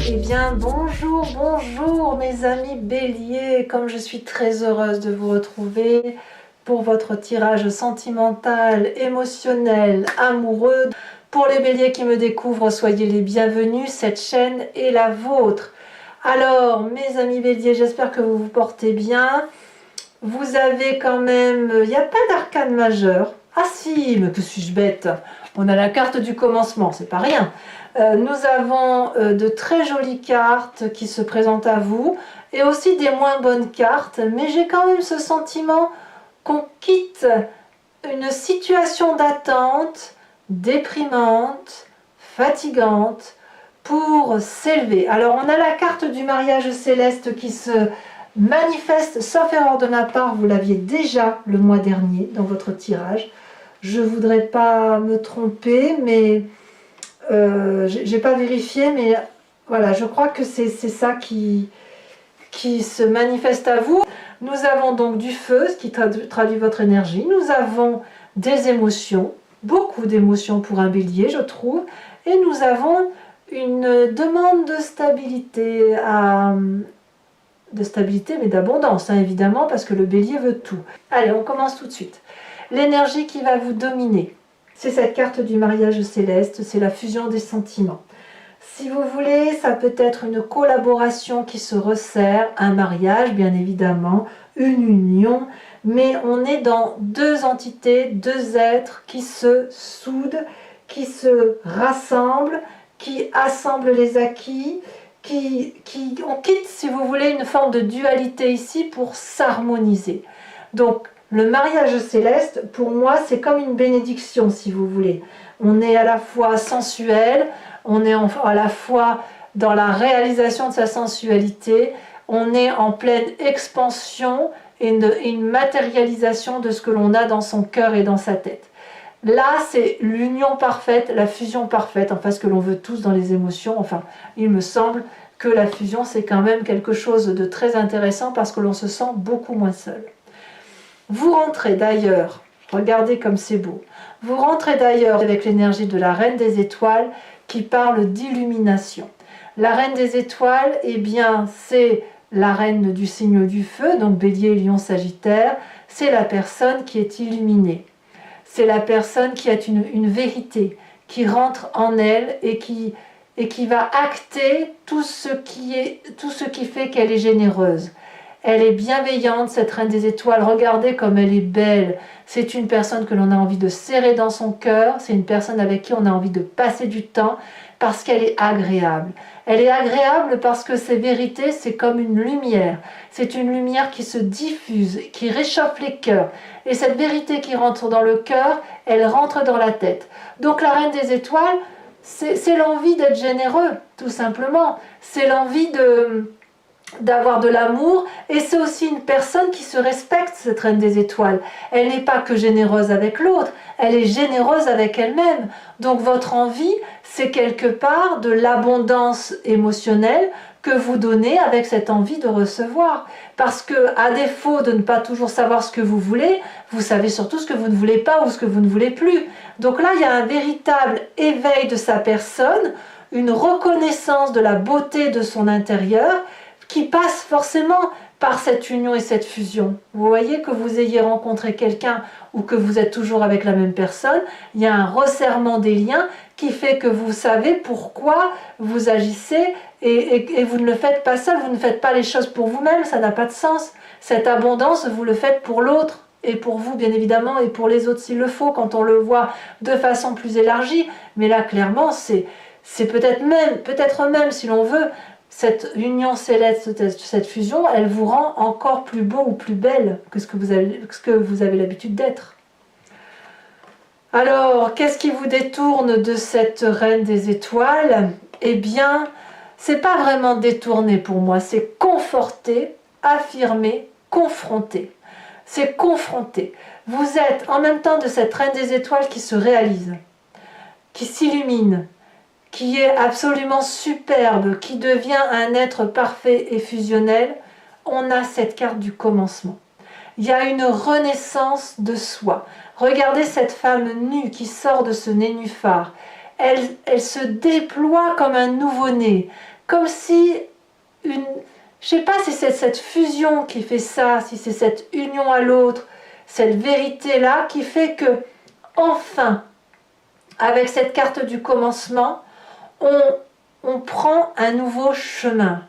Eh bien, bonjour mes amis béliers, comme je suis très heureuse de vous retrouver pour votre tirage sentimental, émotionnel, amoureux. Pour les béliers qui me découvrent, soyez les bienvenus, cette chaîne est la vôtre. Alors, mes amis béliers, j'espère que vous vous portez bien. Vous avez quand même, il n'y a pas d'arcane majeur. Ah si, mais que suis-je bête? On a la carte du commencement, c'est pas rien. Nous avons de très jolies cartes qui se présentent à vous et aussi des moins bonnes cartes, mais j'ai quand même ce sentiment qu'on quitte une situation d'attente déprimante, fatigante, pour s'élever. Alors on a la carte du mariage céleste qui se manifeste, sauf erreur de ma part, vous l'aviez déjà le mois dernier dans votre tirage. Je ne voudrais pas me tromper, mais j'ai pas vérifié, mais voilà, je crois que c'est ça qui se manifeste à vous. Nous avons donc du feu, ce qui traduit votre énergie. Nous avons des émotions, beaucoup d'émotions pour un bélier, je trouve. Et nous avons une demande de stabilité, mais d'abondance, hein, évidemment, parce que le bélier veut tout. Allez, on commence tout de suite. L'énergie qui va vous dominer, c'est cette carte du mariage céleste, c'est la fusion des sentiments. Si vous voulez, ça peut être une collaboration qui se resserre, un mariage, bien évidemment, une union, mais on est dans deux entités, deux êtres qui se soudent, qui se rassemblent, qui assemblent les acquis, on quitte, si vous voulez, une forme de dualité ici pour s'harmoniser. Donc, le mariage céleste, pour moi, c'est comme une bénédiction, si vous voulez. On est à la fois sensuel, on est à la fois dans la réalisation de sa sensualité, on est en pleine expansion et une matérialisation de ce que l'on a dans son cœur et dans sa tête. Là, c'est l'union parfaite, la fusion parfaite, enfin ce que l'on veut tous dans les émotions. Enfin, il me semble que la fusion, c'est quand même quelque chose de très intéressant parce que l'on se sent beaucoup moins seul. Vous rentrez d'ailleurs, regardez comme c'est beau, vous rentrez d'ailleurs avec l'énergie de la Reine des Étoiles qui parle d'illumination. La Reine des Étoiles, eh bien, c'est la reine du signe du feu, donc Bélier, Lion, Sagittaire, c'est la personne qui est illuminée. C'est la personne qui a une vérité, qui rentre en elle et qui va acter tout ce qui fait qu'elle est généreuse. Elle est bienveillante, cette Reine des Étoiles. Regardez comme elle est belle. C'est une personne que l'on a envie de serrer dans son cœur. C'est une personne avec qui on a envie de passer du temps parce qu'elle est agréable. Elle est agréable parce que ses vérités, c'est comme une lumière. C'est une lumière qui se diffuse, qui réchauffe les cœurs. Et cette vérité qui rentre dans le cœur, elle rentre dans la tête. Donc la Reine des Étoiles, c'est l'envie d'être généreux, tout simplement. C'est l'envie d'avoir de l'amour, et c'est aussi une personne qui se respecte, cette Reine des Étoiles. Elle n'est pas que généreuse avec l'autre, elle est généreuse avec elle-même. Donc votre envie, c'est quelque part de l'abondance émotionnelle que vous donnez avec cette envie de recevoir. Parce que, à défaut de ne pas toujours savoir ce que vous voulez, vous savez surtout ce que vous ne voulez pas ou ce que vous ne voulez plus. Donc là, il y a un véritable éveil de sa personne, une reconnaissance de la beauté de son intérieur, qui passe forcément par cette union et cette fusion. Vous voyez, que vous ayez rencontré quelqu'un ou que vous êtes toujours avec la même personne, il y a un resserrement des liens qui fait que vous savez pourquoi vous agissez et vous ne le faites pas seul, vous ne faites pas les choses pour vous-même, ça n'a pas de sens. Cette abondance, vous le faites pour l'autre et pour vous bien évidemment et pour les autres s'il le faut, quand on le voit de façon plus élargie. Mais là clairement c'est peut-être même si l'on veut, cette union céleste, cette fusion, elle vous rend encore plus beau ou plus belle que ce que vous avez l'habitude d'être. Alors, qu'est-ce qui vous détourne de cette Reine des Étoiles? Eh bien, c'est pas vraiment détourné pour moi, c'est conforter, affirmer, confronter. C'est confronter. Vous êtes en même temps de cette Reine des Étoiles qui se réalise, qui s'illumine, qui est absolument superbe, qui devient un être parfait et fusionnel. On a cette carte du commencement. Il y a une renaissance de soi. Regardez cette femme nue qui sort de ce nénuphar. Elle se déploie comme un nouveau-né, comme si une... Je ne sais pas si c'est cette fusion qui fait ça, si c'est cette union à l'autre, cette vérité-là qui fait que, enfin, avec cette carte du commencement, on prend un nouveau chemin.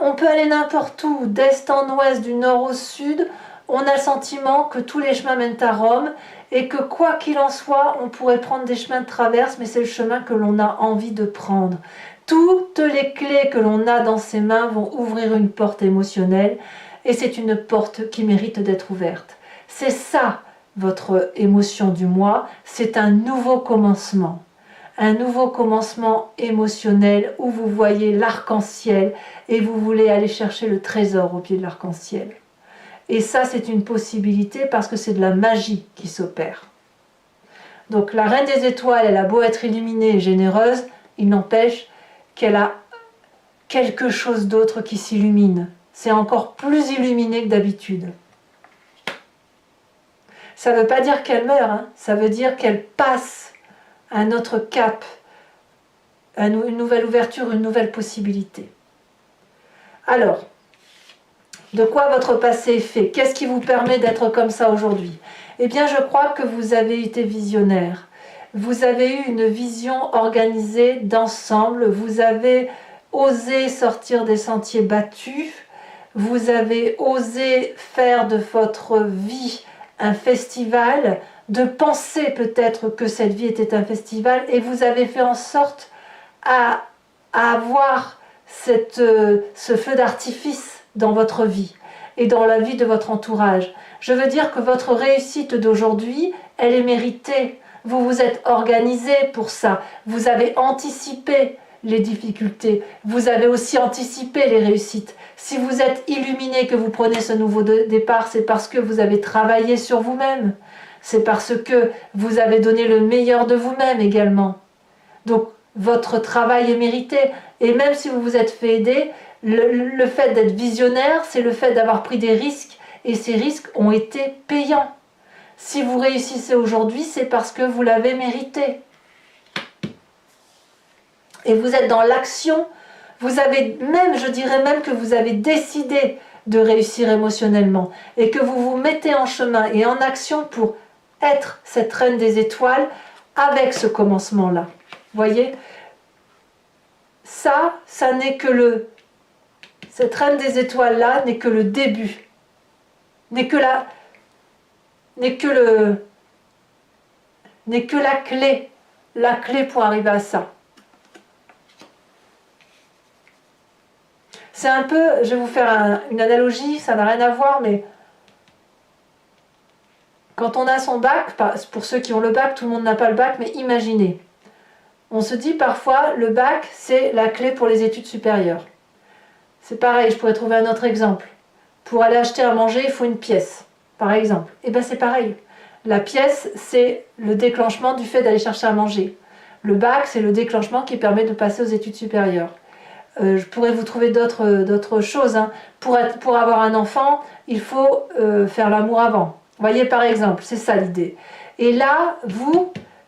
On peut aller n'importe où, d'est en ouest, du nord au sud, on a le sentiment que tous les chemins mènent à Rome et que quoi qu'il en soit, on pourrait prendre des chemins de traverse, mais c'est le chemin que l'on a envie de prendre. Toutes les clés que l'on a dans ses mains vont ouvrir une porte émotionnelle et c'est une porte qui mérite d'être ouverte. C'est ça votre émotion du mois, c'est un nouveau commencement. Un nouveau commencement émotionnel où vous voyez l'arc-en-ciel et vous voulez aller chercher le trésor au pied de l'arc-en-ciel. Et ça, c'est une possibilité parce que c'est de la magie qui s'opère. Donc la Reine des Étoiles, elle a beau être illuminée et généreuse, il n'empêche qu'elle a quelque chose d'autre qui s'illumine. C'est encore plus illuminé que d'habitude. Ça ne veut pas dire qu'elle meurt, hein. Ça veut dire qu'elle passe à un autre cap, une nouvelle ouverture, une nouvelle possibilité. Alors, de quoi votre passé est fait? Qu'est-ce qui vous permet d'être comme ça aujourd'hui? Eh bien, je crois que vous avez été visionnaire. Vous avez eu une vision organisée d'ensemble. Vous avez osé sortir des sentiers battus. Vous avez osé faire de votre vie un festival, de penser peut-être que cette vie était un festival, et vous avez fait en sorte à avoir ce feu d'artifice dans votre vie et dans la vie de votre entourage. Je veux dire que votre réussite d'aujourd'hui, elle est méritée. Vous vous êtes organisé pour ça. Vous avez anticipé les difficultés. Vous avez aussi anticipé les réussites. Si vous êtes illuminé, que vous prenez ce nouveau départ, c'est parce que vous avez travaillé sur vous-même. C'est parce que vous avez donné le meilleur de vous-même également. Donc, votre travail est mérité. Et même si vous vous êtes fait aider, le fait d'être visionnaire, c'est le fait d'avoir pris des risques. Et ces risques ont été payants. Si vous réussissez aujourd'hui, c'est parce que vous l'avez mérité. Et vous êtes dans l'action. Vous avez même, je dirais même que vous avez décidé de réussir émotionnellement. Et que vous vous mettez en chemin et en action pour être cette reine des étoiles avec ce commencement-là. Voyez, ça n'est que cette reine des étoiles-là n'est que le début. N'est que la clé pour arriver à ça. C'est un peu, je vais vous faire une analogie, ça n'a rien à voir, mais quand on a son bac, pour ceux qui ont le bac, tout le monde n'a pas le bac, mais imaginez, on se dit parfois, le bac, c'est la clé pour les études supérieures. C'est pareil, je pourrais trouver un autre exemple. Pour aller acheter à manger, il faut une pièce, par exemple. Et bien c'est pareil. La pièce, c'est le déclenchement du fait d'aller chercher à manger. Le bac, c'est le déclenchement qui permet de passer aux études supérieures. Je pourrais vous trouver d'autres choses. Hein. Pour avoir un enfant, il faut faire l'amour avant. Vous voyez, par exemple, c'est ça l'idée. Et là,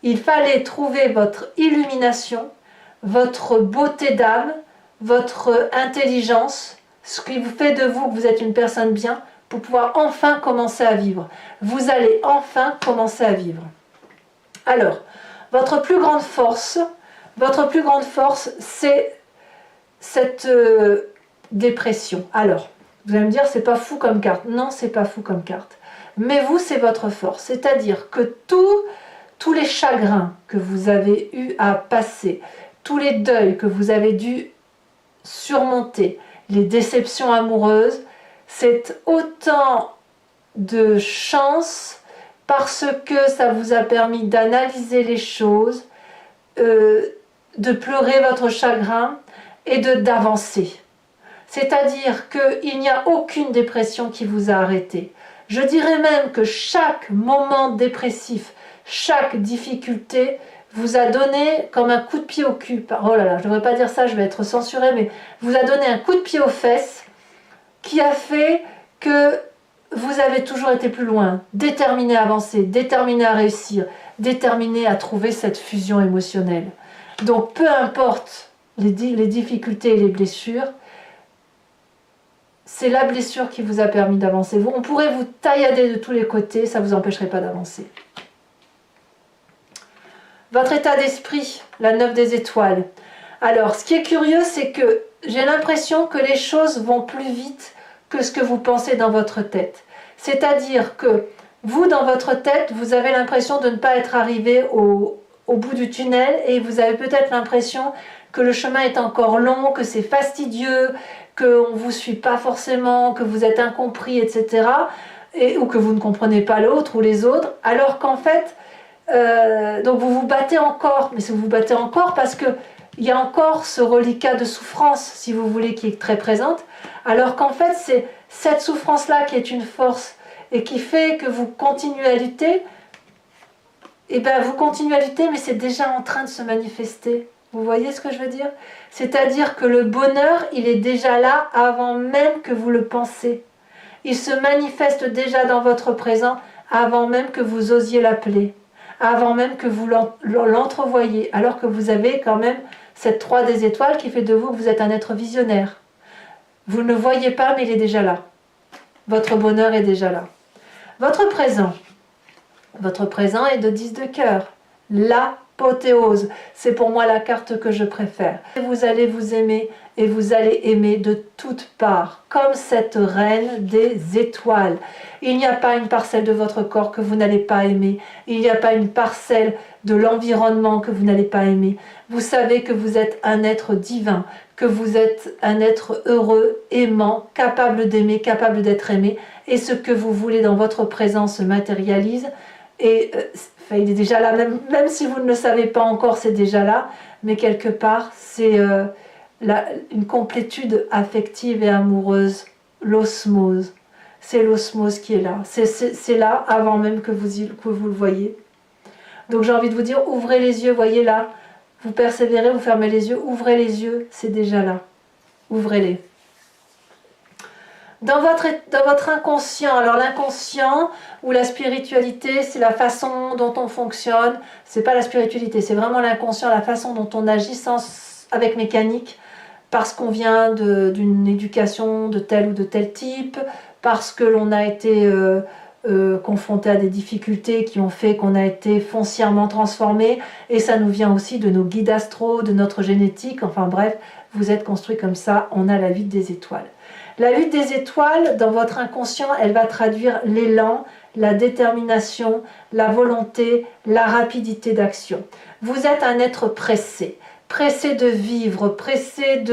il fallait trouver votre illumination, votre beauté d'âme, votre intelligence, ce qui vous fait de vous que vous êtes une personne bien, pour pouvoir enfin commencer à vivre. Vous allez enfin commencer à vivre. Alors, votre plus grande force, c'est cette dépression. Alors, vous allez me dire, c'est pas fou comme carte. Non, c'est pas fou comme carte. Mais vous, c'est votre force. C'est-à-dire que tous les chagrins que vous avez eu à passer, tous les deuils que vous avez dû surmonter, les déceptions amoureuses, c'est autant de chance parce que ça vous a permis d'analyser les choses, de pleurer votre chagrin et d'avancer. C'est-à-dire qu'il n'y a aucune dépression qui vous a arrêté. Je dirais même que chaque moment dépressif, chaque difficulté vous a donné comme un coup de pied au cul. Oh là là, je ne devrais pas dire ça, je vais être censurée, mais vous a donné un coup de pied aux fesses qui a fait que vous avez toujours été plus loin, déterminé à avancer, déterminé à réussir, déterminé à trouver cette fusion émotionnelle. Donc peu importe les difficultés et les blessures, c'est la blessure qui vous a permis d'avancer. On pourrait vous taillader de tous les côtés, ça ne vous empêcherait pas d'avancer. Votre état d'esprit, la 9 des étoiles. Alors, ce qui est curieux, c'est que j'ai l'impression que les choses vont plus vite que ce que vous pensez dans votre tête. C'est-à-dire que vous, dans votre tête, vous avez l'impression de ne pas être arrivé au bout du tunnel et vous avez peut-être l'impression que le chemin est encore long, que c'est fastidieux, qu'on ne vous suit pas forcément, que vous êtes incompris, etc. Ou que vous ne comprenez pas l'autre ou les autres, alors qu'en fait, donc vous vous battez encore, mais vous vous battez encore parce que il y a encore ce reliquat de souffrance, si vous voulez, qui est très présente, alors qu'en fait, c'est cette souffrance-là qui est une force et qui fait que vous continuez à lutter. Et bien, vous continuez à lutter, mais c'est déjà en train de se manifester. Vous voyez ce que je veux dire? C'est-à-dire que le bonheur, il est déjà là avant même que vous le pensez. Il se manifeste déjà dans votre présent avant même que vous osiez l'appeler, avant même que vous l'entrevoyiez, alors que vous avez quand même cette 3 des étoiles qui fait de vous que vous êtes un être visionnaire. Vous ne le voyez pas, mais il est déjà là. Votre bonheur est déjà là. Votre présent est de 10 de cœur. L'apothéose, c'est pour moi la carte que je préfère. Vous allez vous aimer et vous allez aimer de toutes parts, comme cette reine des étoiles. Il n'y a pas une parcelle de votre corps que vous n'allez pas aimer. Il n'y a pas une parcelle de l'environnement que vous n'allez pas aimer. Vous savez que vous êtes un être divin, que vous êtes un être heureux, aimant, capable d'aimer, capable d'être aimé. Et ce que vous voulez dans votre présent se matérialise. Et il est déjà là, même si vous ne le savez pas encore, c'est déjà là. Mais quelque part, c'est une complétude affective et amoureuse, l'osmose. C'est l'osmose qui est là. C'est là avant même que vous le voyez. Donc j'ai envie de vous dire, ouvrez les yeux, voyez là. Vous persévérez, vous fermez les yeux, ouvrez les yeux, c'est déjà là. Ouvrez-les. Dans votre inconscient, alors l'inconscient ou la spiritualité, c'est la façon dont on fonctionne. C'est pas la spiritualité, c'est vraiment l'inconscient, la façon dont on agit avec mécanique, parce qu'on vient d'une éducation de tel ou de tel type, parce que l'on a été confronté à des difficultés qui ont fait qu'on a été foncièrement transformé, et ça nous vient aussi de nos guides astraux, de notre génétique, enfin bref, vous êtes construit comme ça, on a la 8 des étoiles. La 8 des étoiles, dans votre inconscient, elle va traduire l'élan, la détermination, la volonté, la rapidité d'action. Vous êtes un être pressé, pressé de vivre, pressé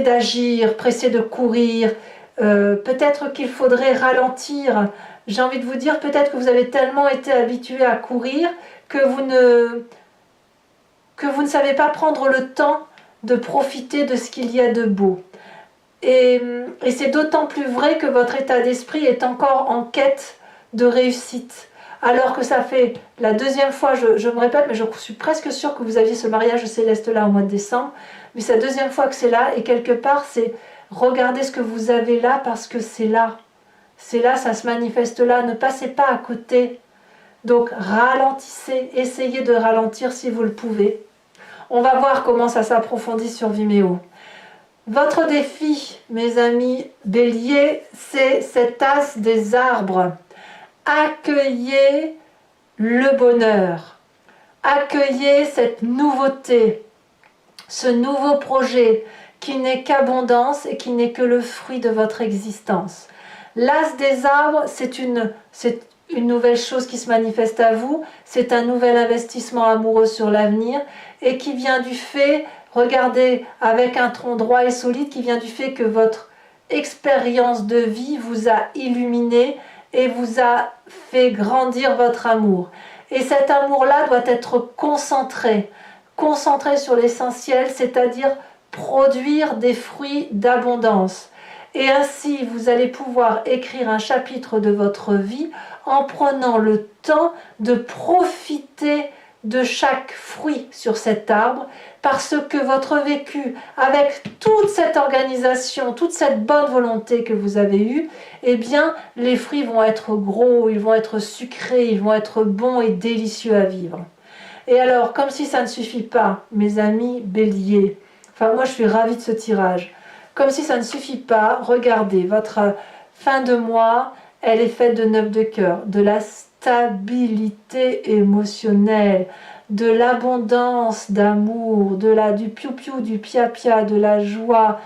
d'agir, pressé de courir. Peut-être qu'il faudrait ralentir. J'ai envie de vous dire, peut-être que vous avez tellement été habitué à courir que vous ne savez pas prendre le temps de profiter de ce qu'il y a de beau. Et c'est d'autant plus vrai que votre état d'esprit est encore en quête de réussite. Alors que ça fait la deuxième fois, je me répète, mais je suis presque sûre que vous aviez ce mariage céleste là au mois de décembre, mais c'est la deuxième fois que c'est là, et quelque part c'est regardez ce que vous avez là parce que c'est là. C'est là, ça se manifeste là, ne passez pas à côté. Donc ralentissez, essayez de ralentir si vous le pouvez. On va voir comment ça s'approfondit sur Vimeo. Votre défi, mes amis béliers, c'est cet as des arbres. Accueillez le bonheur. Accueillez cette nouveauté, ce nouveau projet qui n'est qu'abondance et qui n'est que le fruit de votre existence. L'as des arbres, c'est une nouvelle chose qui se manifeste à vous, c'est un nouvel investissement amoureux sur l'avenir et qui vient du fait, regardez, avec un tronc droit et solide, qui vient du fait que votre expérience de vie vous a illuminé et vous a fait grandir votre amour. Et cet amour-là doit être concentré sur l'essentiel, c'est-à-dire produire des fruits d'abondance. Et ainsi, vous allez pouvoir écrire un chapitre de votre vie en prenant le temps de profiter de chaque fruit sur cet arbre, parce que votre vécu, avec toute cette organisation, toute cette bonne volonté que vous avez eue, eh bien, les fruits vont être gros, ils vont être sucrés, ils vont être bons et délicieux à vivre. Et alors, comme si ça ne suffit pas, mes amis béliers, enfin moi je suis ravie de ce tirage, comme si ça ne suffit pas, regardez, votre fin de mois, elle est faite de 9 de cœur, de la stabilité émotionnelle, de l'abondance d'amour, du piou-piou, du pia-pia, de la joie.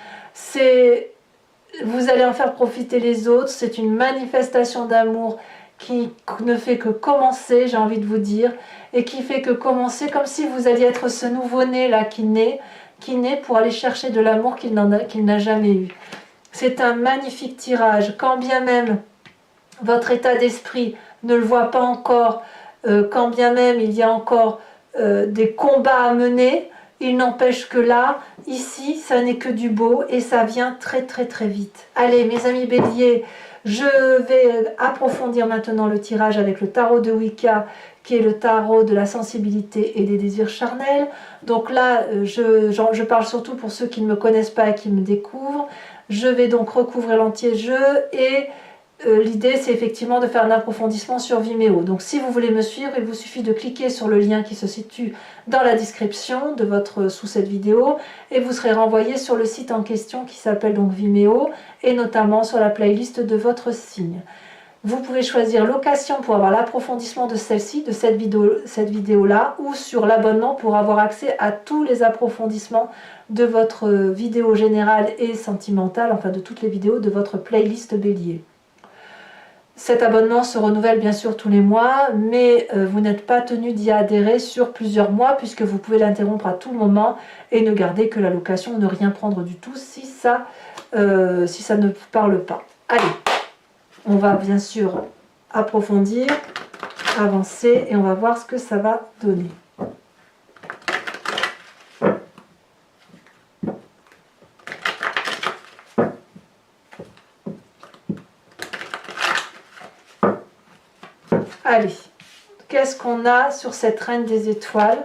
Vous allez en faire profiter les autres, c'est une manifestation d'amour qui ne fait que commencer, j'ai envie de vous dire, et qui fait que commencer comme si vous alliez être ce nouveau-né là qui naît pour aller chercher de l'amour qu'il n'a jamais eu. C'est un magnifique tirage, quand bien même votre état d'esprit ne le voit pas encore, quand bien même il y a encore des combats à mener, il n'empêche que là, ici, ça n'est que du beau et ça vient très très très vite. Allez, mes amis béliers, je vais approfondir maintenant le tirage avec le tarot de Wicca, qui est le tarot de la sensibilité et des désirs charnels. Donc là, je parle surtout pour ceux qui ne me connaissent pas et qui me découvrent. Je vais donc recouvrir l'entier jeu et l'idée c'est effectivement de faire un approfondissement sur Vimeo. Donc si vous voulez me suivre, il vous suffit de cliquer sur le lien qui se situe dans la description sous cette vidéo et vous serez renvoyé sur le site en question qui s'appelle donc Vimeo et notamment sur la playlist de votre signe. Vous pouvez choisir location pour avoir l'approfondissement de celle-ci, de cette vidéo-là, ou sur l'abonnement pour avoir accès à tous les approfondissements de votre vidéo générale et sentimentale, enfin de toutes les vidéos de votre playlist bélier. Cet abonnement se renouvelle bien sûr tous les mois, mais vous n'êtes pas tenu d'y adhérer sur plusieurs mois puisque vous pouvez l'interrompre à tout moment et ne garder que la location, ne rien prendre du tout si ça ne parle pas. Allez, on va bien sûr approfondir, avancer et on va voir ce que ça va donner. Allez, qu'est-ce qu'on a sur cette reine des étoiles?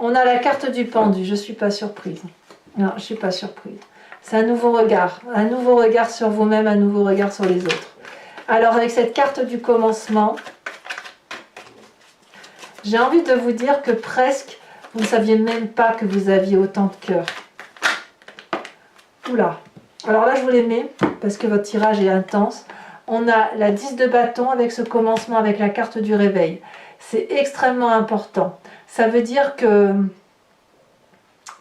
On a la carte du pendu, je ne suis pas surprise. Non, je ne suis pas surprise. C'est un nouveau regard sur vous-même, un nouveau regard sur les autres. Alors avec cette carte du commencement, j'ai envie de vous dire que presque, vous ne saviez même pas que vous aviez autant de cœur. Oula. Alors là, je vous les mets parce que votre tirage est intense. On a la 10 de bâton avec ce commencement avec la carte du réveil. C'est extrêmement important. Ça veut dire que...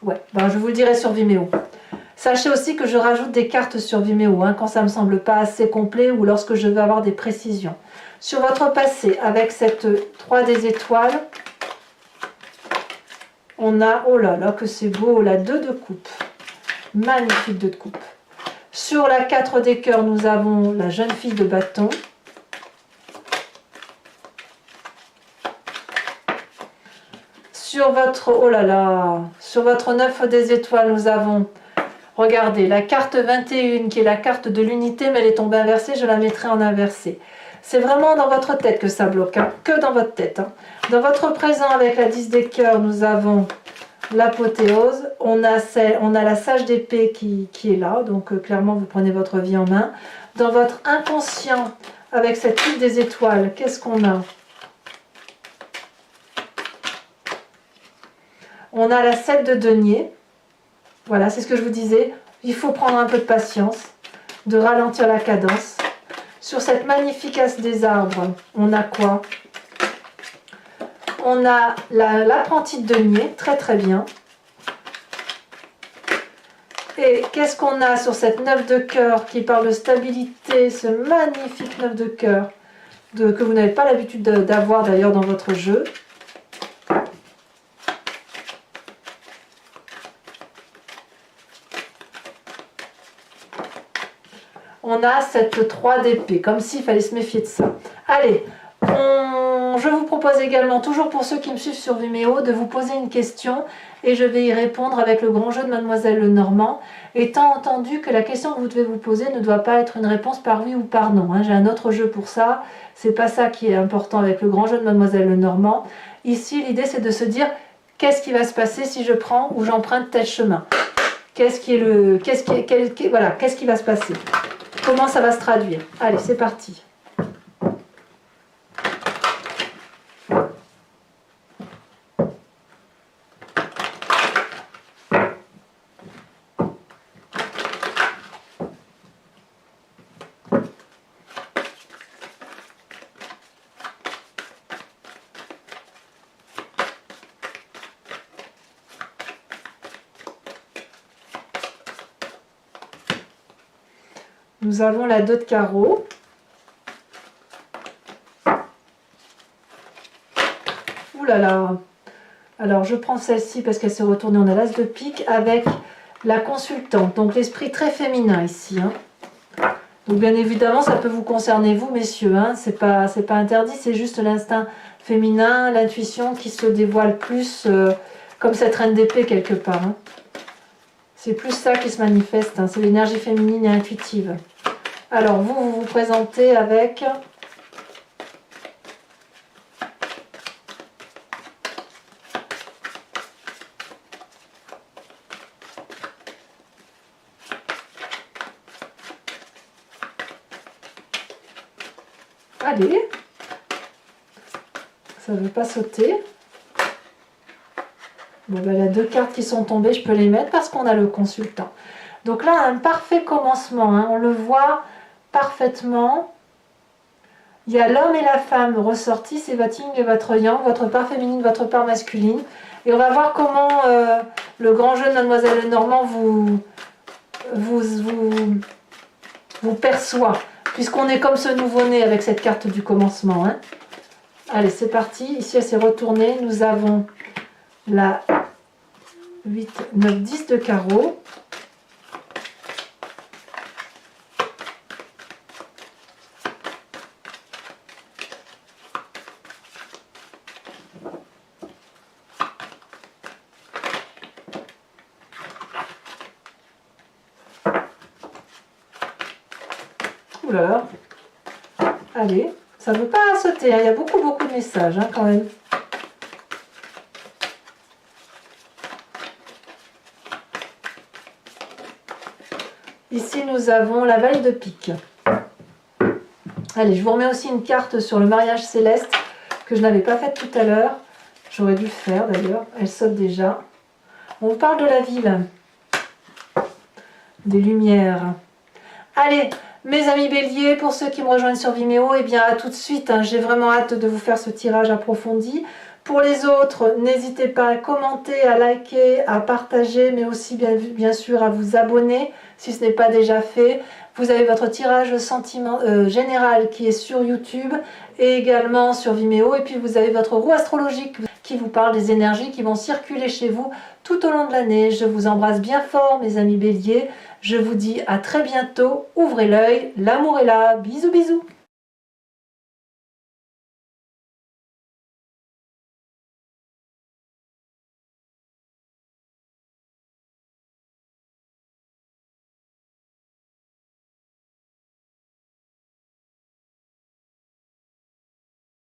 Ouais, ben je vous le dirai sur Vimeo. Sachez aussi que je rajoute des cartes sur Vimeo quand ça ne me semble pas assez complet ou lorsque je veux avoir des précisions. Sur votre passé, avec cette 3 des étoiles, on a, oh là là que c'est beau, la 2 de coupe. Magnifique 2 de coupe. Sur la 4 des cœurs, nous avons la jeune fille de bâton. Sur votre, oh là là, sur votre 9 des étoiles, nous avons, regardez, la carte 21 qui est la carte de l'unité, mais elle est tombée inversée, je la mettrai en inversé. C'est vraiment dans votre tête que ça bloque, hein, que dans votre tête. Hein. Dans votre présent, avec la 10 des cœurs, nous avons l'apothéose. On a la sage d'épée qui est là, donc clairement, vous prenez votre vie en main. Dans votre inconscient, avec cette 8 des étoiles, qu'est-ce qu'on a? On a la 7 de denier. Voilà, c'est ce que je vous disais. Il faut prendre un peu de patience, de ralentir la cadence. Sur cette magnifique as des arbres, on a quoi? On a l'apprenti de denier, très très bien. Et qu'est-ce qu'on a sur cette 9 de cœur qui parle de stabilité, ce magnifique 9 de cœur que vous n'avez pas l'habitude d'avoir d'ailleurs dans votre jeu. On a cette 3 d'épée, comme s'il fallait se méfier de ça. Allez, je vous propose également, toujours pour ceux qui me suivent sur Vimeo, de vous poser une question et je vais y répondre avec le grand jeu de Mademoiselle Lenormand, étant entendu que la question que vous devez vous poser ne doit pas être une réponse par oui ou par non. J'ai un autre jeu pour ça, c'est pas ça qui est important avec le grand jeu de Mademoiselle Lenormand. Ici, l'idée c'est de se dire qu'est-ce qui va se passer si je prends ou j'emprunte tel chemin. Qu'est-ce qui va se passer? Comment ça va se traduire? Allez, c'est parti. Nous avons la 2 de carreau. Ouh là là. Alors je prends celle-ci parce qu'elle s'est retournée. On a l'as de pique avec la consultante. Donc l'esprit très féminin ici. Donc bien évidemment ça peut vous concerner vous messieurs. C'est pas interdit, c'est juste l'instinct féminin, l'intuition qui se dévoile plus comme cette reine d'épée quelque part. C'est plus ça qui se manifeste, c'est l'énergie féminine et intuitive. Alors vous vous présentez avec allez, ça ne veut pas sauter. Bon, ben, il y a 2 cartes qui sont tombées, je peux les mettre parce qu'on a le consultant. Donc là, un parfait commencement, on le voit parfaitement. Il y a l'homme et la femme ressortis, c'est votre yin et votre yang, votre part féminine, votre part masculine. Et on va voir comment le grand jeu de Mademoiselle Lenormand vous perçoit, puisqu'on est comme ce nouveau-né avec cette carte du commencement. Allez, c'est parti. Ici, elle s'est retournée. Nous avons la 8, 9, 10 de carreau. Ouh là là. Allez, ça ne veut pas sauter, il y a beaucoup de messages quand même. Ici, nous avons la valle de pique. Allez, je vous remets aussi une carte sur le mariage céleste que je n'avais pas faite tout à l'heure. J'aurais dû le faire d'ailleurs, elle saute déjà. On vous parle de la ville, des lumières. Allez, mes amis béliers, pour ceux qui me rejoignent sur Vimeo, eh bien à tout de suite, j'ai vraiment hâte de vous faire ce tirage approfondi. Pour les autres, n'hésitez pas à commenter, à liker, à partager, mais aussi bien sûr à vous abonner si ce n'est pas déjà fait. Vous avez votre tirage général qui est sur YouTube et également sur Vimeo. Et puis vous avez votre roue astrologique qui vous parle des énergies qui vont circuler chez vous tout au long de l'année. Je vous embrasse bien fort mes amis béliers. Je vous dis à très bientôt. Ouvrez l'œil, l'amour est là. Bisous bisous.